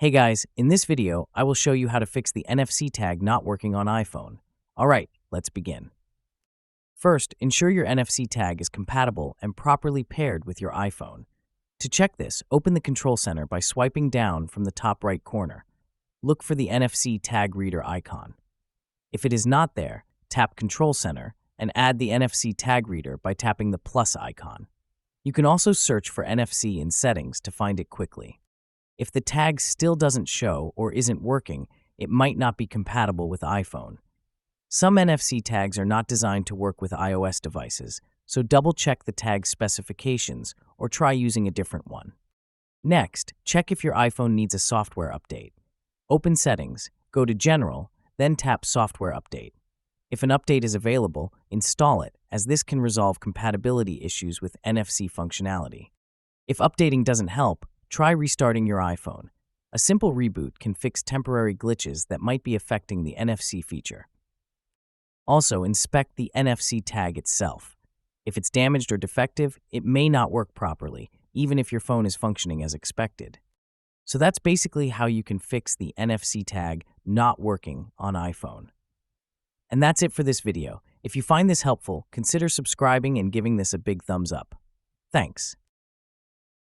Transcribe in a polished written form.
Hey guys, in this video, I will show you how to fix the NFC tag not working on iPhone. Alright, let's begin. First, ensure your NFC tag is compatible and properly paired with your iPhone. To check this, open the Control Center by swiping down from the top right corner. Look for the NFC tag reader icon. If it is not there, tap Control Center and add the NFC tag reader by tapping the plus icon. You can also search for NFC in Settings to find it quickly. If the tag still doesn't show or isn't working, it might not be compatible with iPhone. Some NFC tags are not designed to work with iOS devices, so double-check the tag specifications or try using a different one. Next, check if your iPhone needs a software update. Open Settings, go to General, then tap Software Update. If an update is available, install it, as this can resolve compatibility issues with NFC functionality. If updating doesn't help, try restarting your iPhone. A simple reboot can fix temporary glitches that might be affecting the NFC feature. Also, inspect the NFC tag itself. If it's damaged or defective, it may not work properly, even if your phone is functioning as expected. So that's basically how you can fix the NFC tag not working on iPhone. And that's it for this video. If you find this helpful, consider subscribing and giving this a big thumbs up. Thanks.